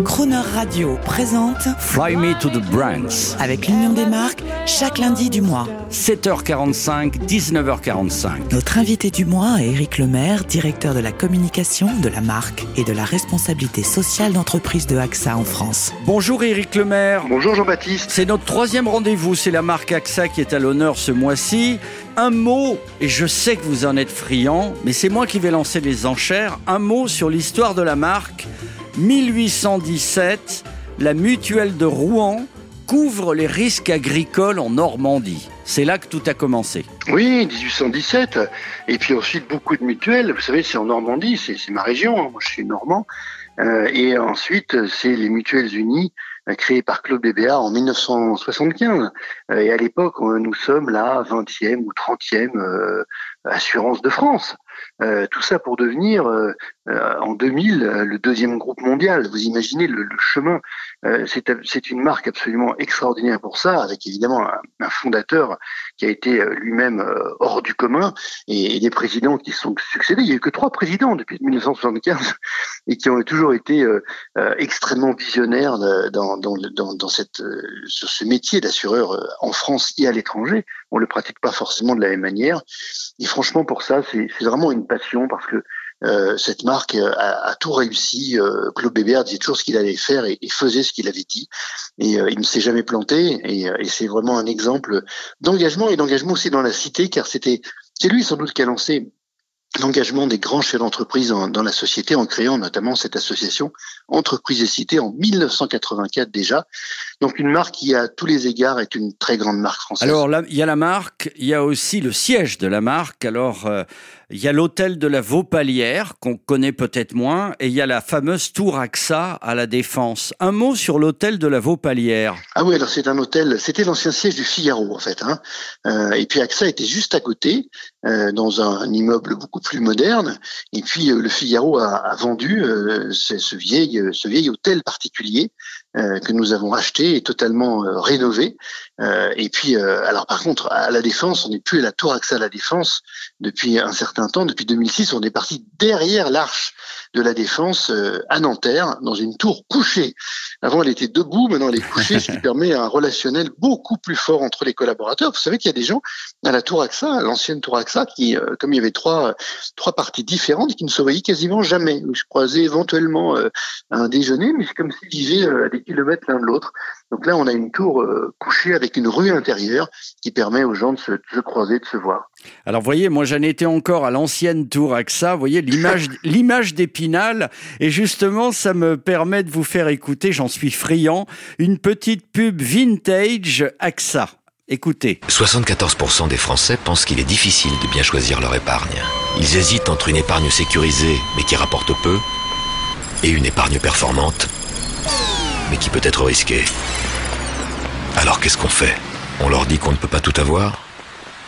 Croner Radio présente Fly Me to the Brands avec l'Union des marques chaque lundi du mois. 7h45, 19h45. Notre invité du mois est Éric Lemaire, directeur de la communication, de la marque et de la responsabilité sociale d'entreprise de AXA en France. Bonjour Éric Lemaire. Bonjour Jean-Baptiste. C'est notre troisième rendez-vous, c'est la marque AXA qui est à l'honneur ce mois-ci. Un mot, et je sais que vous en êtes friand, mais c'est moi qui vais lancer les enchères. Un mot sur l'histoire de la marque. 1817, la mutuelle de Rouen couvre les risques agricoles en Normandie. C'est là que tout a commencé. Oui, 1817. Et puis ensuite, beaucoup de mutuelles. Vous savez, c'est en Normandie, c'est ma région. Moi, je suis normand. Et ensuite, c'est les Mutuelles Unies créées par Claude Bébéar en 1975. Et à l'époque, nous sommes la 20e ou 30e assurance de France. Tout ça pour devenir en 2000 le deuxième groupe mondial. Vous imaginez le chemin. C'est une marque absolument extraordinaire pour ça, avec évidemment un fondateur qui a été lui-même hors du commun et des présidents qui se sont succédés. Il n'y a eu que 3 présidents depuis 1975 et qui ont toujours été extrêmement visionnaires sur ce métier d'assureur en France et à l'étranger. On le pratique pas forcément de la même manière. Et franchement, pour ça, c'est vraiment une passion parce que cette marque a tout réussi. Claude Bébéar disait toujours ce qu'il allait faire et faisait ce qu'il avait dit. Et il ne s'est jamais planté. Et c'est vraiment un exemple d'engagement et d'engagement aussi dans la cité, car c'est lui sans doute qui a lancé l'engagement des grands chefs d'entreprise dans la société en créant notamment cette association Entreprises et Cités en 1984 déjà. Donc une marque qui à tous les égards est une très grande marque française. Alors là, il y a la marque, il y a aussi le siège de la marque. Alors il y a l'hôtel de la Vaupalière qu'on connaît peut-être moins et il y a la fameuse tour AXA à la Défense. Un mot sur l'hôtel de la Vaupalière. Ah oui, alors c'est un hôtel, c'était l'ancien siège du Figaro en fait. Et puis AXA était juste à côté, dans un immeuble beaucoup plus moderne. Et puis le Figaro a vendu ce vieil hôtel particulier que nous avons racheté et totalement rénové. Et puis, alors par contre, à la Défense, on n'est plus à la tour AXA à la Défense depuis un certain temps. Depuis 2006, on est parti derrière l'arche de la Défense à Nanterre, dans une tour couchée. Avant, elle était debout, maintenant elle est couchée, ce qui permet un relationnel beaucoup plus fort entre les collaborateurs. Vous savez qu'il y a des gens à la tour AXA, à l'ancienne tour AXA, qui, comme il y avait trois parties différentes, qui ne se voyaient quasiment jamais. Je croisais éventuellement à un déjeuner, mais c'est comme s'ils vivaient à des kilomètres l'un de l'autre. Donc là, on a une tour couchée avec une rue intérieure qui permet aux gens de se croiser, de se voir. Alors, vous voyez, moi, j'en étais encore à l'ancienne tour AXA. Vous voyez, l'image d'Épinal. Et justement, ça me permet de vous faire écouter, j'en suis friand, une petite pub vintage AXA. Écoutez. 74% des Français pensent qu'il est difficile de bien choisir leur épargne. Ils hésitent entre une épargne sécurisée, mais qui rapporte peu, et une épargne performante, mais qui peut être risquée. Alors qu'est-ce qu'on fait? On leur dit qu'on ne peut pas tout avoir?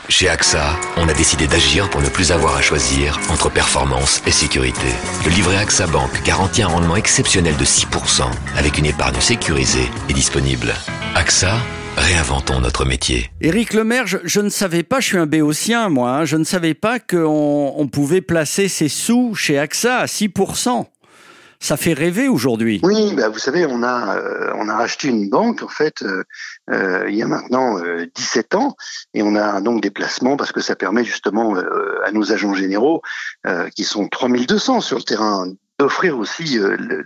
Chez AXA, on a décidé d'agir pour ne plus avoir à choisir entre performance et sécurité. Le livret AXA Bank garantit un rendement exceptionnel de 6% avec une épargne sécurisée et disponible. AXA, réinventons notre métier. Éric Lemaire, je ne savais pas, je suis un béotien moi, je ne savais pas qu'on pouvait placer ses sous chez AXA à 6%. Ça fait rêver aujourd'hui. Oui, vous savez, on a racheté une banque en fait il y a maintenant 17 ans et on a donc des placements parce que ça permet justement à nos agents généraux qui sont 3200 sur le terrain d'offrir aussi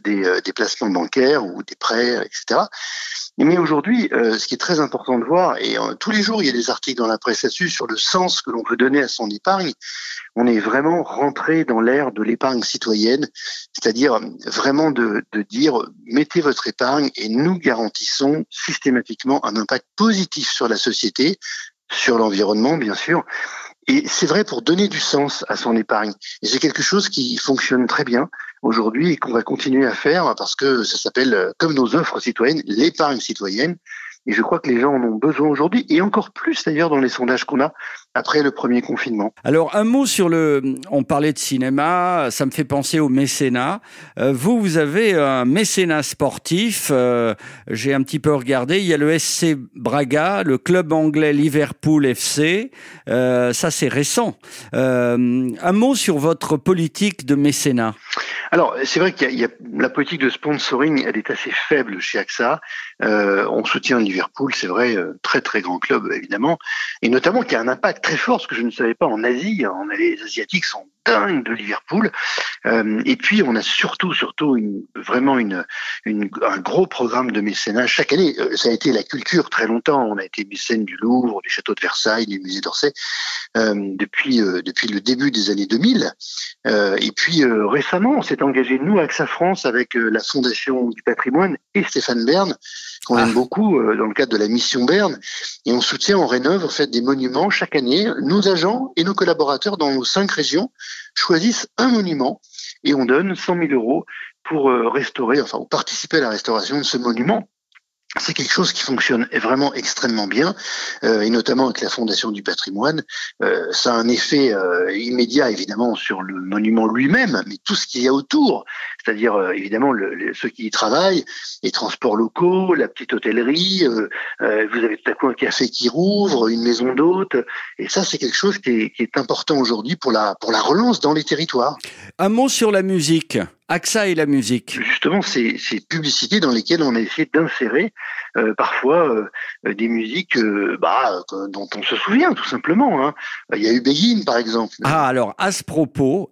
des placements bancaires ou des prêts, etc. Mais aujourd'hui, ce qui est très important de voir, et tous les jours il y a des articles dans la presse là-dessus sur le sens que l'on veut donner à son épargne, on est vraiment rentré dans l'ère de l'épargne citoyenne, c'est-à-dire vraiment de dire mettez votre épargne et nous garantissons systématiquement un impact positif sur la société, sur l'environnement bien sûr. Et c'est vrai pour donner du sens à son épargne. Et c'est quelque chose qui fonctionne très bien aujourd'hui et qu'on va continuer à faire parce que ça s'appelle, comme nos offres citoyennes, l'épargne citoyenne. Et je crois que les gens en ont besoin aujourd'hui et encore plus d'ailleurs dans les sondages qu'on a après le premier confinement. Alors, un mot sur on parlait de cinéma, ça me fait penser au mécénat. Vous avez un mécénat sportif, j'ai un petit peu regardé, il y a le SC Braga, le club anglais Liverpool FC, ça c'est récent. Un mot sur votre politique de mécénat. Alors, c'est vrai qu'il y a la politique de sponsoring, elle est assez faible chez AXA. On soutient Liverpool, c'est vrai, très très grand club évidemment, et notamment qui a un impact très fort, ce que je ne savais pas en Asie. Les Asiatiques sont dingues de Liverpool. Et puis on a surtout vraiment un gros programme de mécénat chaque année. Ça a été la culture très longtemps. On a été mécène du Louvre, du château de Versailles, du musée d'Orsay depuis le début des années 2000. Et puis récemment, on s'est engagé nous AXA France avec la Fondation du Patrimoine et Stéphane Bern, qu'on aime beaucoup dans le cadre de la mission Bern, et on soutient, on rénove en fait des monuments chaque année. Nos agents et nos collaborateurs dans nos 5 régions choisissent un monument et on donne 100 000 € pour restaurer, ou participer à la restauration de ce monument. C'est quelque chose qui fonctionne vraiment extrêmement bien, et notamment avec la Fondation du Patrimoine. Ça a un effet immédiat évidemment sur le monument lui-même, mais tout ce qu'il y a autour, c'est-à-dire évidemment ceux qui y travaillent, les transports locaux, la petite hôtellerie, vous avez tout à coup un café qui rouvre, une maison d'hôtes, et ça c'est quelque chose qui est important aujourd'hui pour la relance dans les territoires. Un mot sur la musique. AXA et la musique. Justement, ces publicités dans lesquelles on a essayé d'insérer parfois des musiques dont on se souvient tout simplement. Hein. Il y a eu Begin par exemple. Alors à ce propos,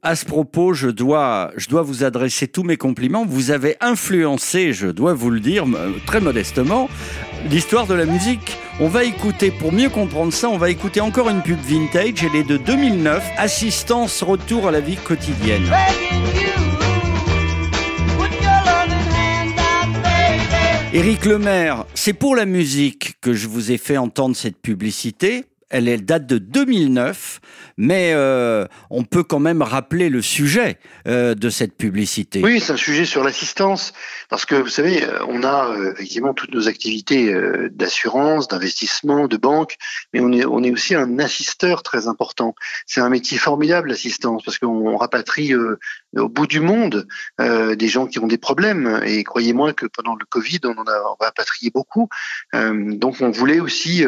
je dois vous adresser tous mes compliments. Vous avez influencé, je dois vous le dire très modestement, l'histoire de la musique. On va écouter, pour mieux comprendre ça, on va écouter encore une pub vintage. Elle est de 2009. Assistance retour à la vie quotidienne. Éric Lemaire, c'est pour la musique que je vous ai fait entendre cette publicité. Elle date de 2009, mais on peut quand même rappeler le sujet de cette publicité. Oui, c'est un sujet sur l'assistance, parce que vous savez, on a effectivement toutes nos activités d'assurance, d'investissement, de banque, mais on est aussi un assisteur très important. C'est un métier formidable, l'assistance, parce qu'on rapatrie au bout du monde des gens qui ont des problèmes, et croyez-moi que pendant le Covid, on a rapatrié beaucoup. Donc on voulait aussi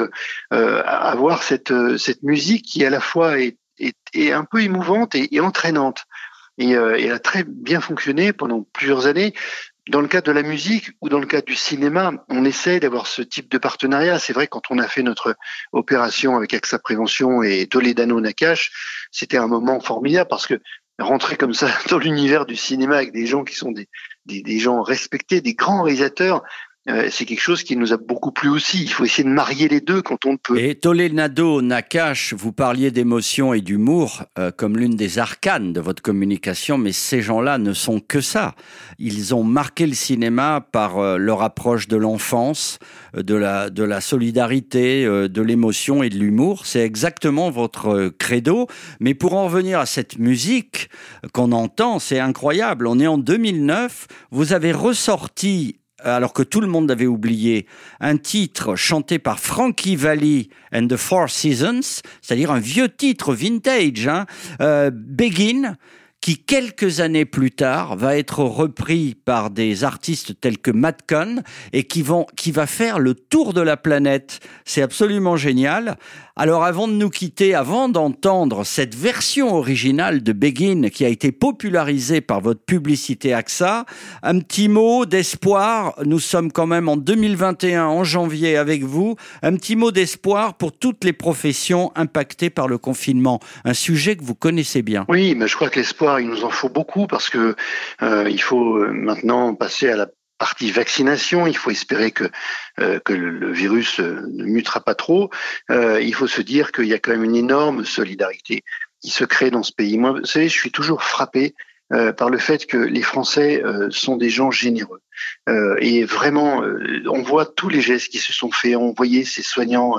avoir cette musique qui à la fois est un peu émouvante et entraînante. Et elle a très bien fonctionné pendant plusieurs années. Dans le cadre de la musique ou dans le cadre du cinéma, on essaie d'avoir ce type de partenariat. C'est vrai, quand on a fait notre opération avec AXA Prévention et Toledano Nakache, c'était un moment formidable parce que rentrer comme ça dans l'univers du cinéma avec des gens qui sont des gens respectés, des grands réalisateurs, c'est quelque chose qui nous a beaucoup plu aussi. Il faut essayer de marier les deux quand on le peut. Et Toledano Nakache, vous parliez d'émotion et d'humour comme l'une des arcanes de votre communication, mais ces gens-là ne sont que ça. Ils ont marqué le cinéma par leur approche de l'enfance, de la solidarité, de l'émotion et de l'humour. C'est exactement votre credo. Mais pour en revenir à cette musique qu'on entend, c'est incroyable. On est en 2009. Vous avez ressorti, alors que tout le monde avait oublié, un titre chanté par Frankie Valli and the Four Seasons, c'est-à-dire un vieux titre vintage, Begin, qui quelques années plus tard va être repris par des artistes tels que Madcon et qui va faire le tour de la planète. C'est absolument génial. Alors avant de nous quitter, avant d'entendre cette version originale de Begin qui a été popularisée par votre publicité AXA, un petit mot d'espoir. Nous sommes quand même en 2021, en janvier avec vous. Un petit mot d'espoir pour toutes les professions impactées par le confinement. Un sujet que vous connaissez bien. Oui, mais je crois que l'espoir, il nous en faut beaucoup parce que il faut maintenant passer à la partie vaccination. Il faut espérer que le virus ne mutera pas trop. Il faut se dire qu'il y a quand même une énorme solidarité qui se crée dans ce pays. Moi, vous savez, je suis toujours frappé par le fait que les Français sont des gens généreux. Et vraiment, on voit tous les gestes qui se sont faits. On voyait ces soignants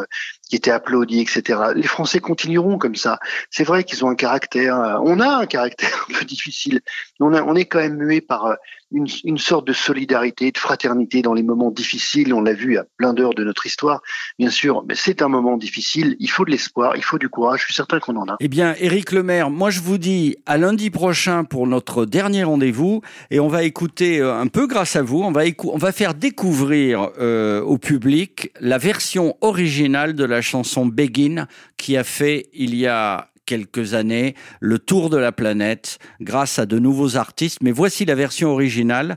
qui étaient applaudis, etc. Les Français continueront comme ça. C'est vrai qu'ils ont un caractère, on a un caractère un peu difficile. on est quand même mué par une sorte de solidarité, de fraternité dans les moments difficiles. On l'a vu à plein d'heures de notre histoire. Bien sûr, mais c'est un moment difficile. Il faut de l'espoir, il faut du courage. Je suis certain qu'on en a. Eh bien, Éric Lemaire, moi je vous dis à lundi prochain pour notre dernier rendez-vous et on va écouter un peu grâce à vous, on va faire découvrir au public la version originale de la chanson Begin qui a fait il y a quelques années le tour de la planète grâce à de nouveaux artistes. Mais voici la version originale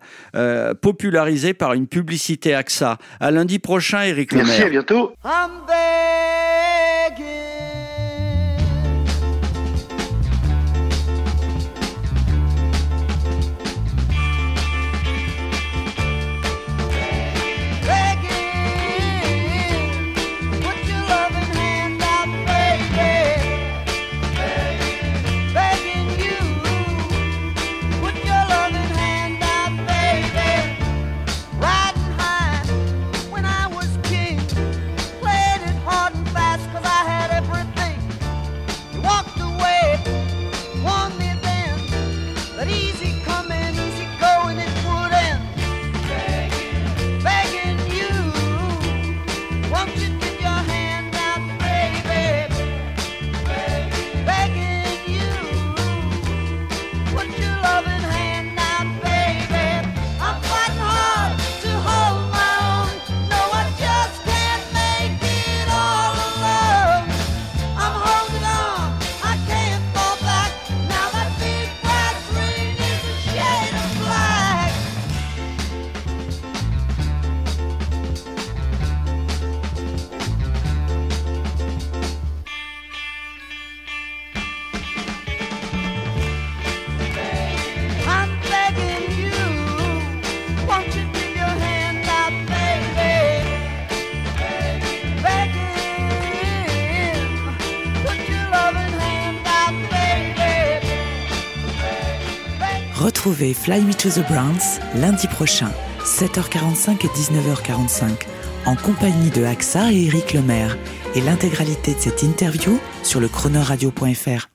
popularisée par une publicité AXA. À lundi prochain, Éric Lemaire. Merci, à bientôt. Retrouvez Fly Me to the Browns lundi prochain, 7h45 et 19h45, en compagnie de AXA et Éric Lemaire, et l'intégralité de cette interview sur le chronoradio.fr.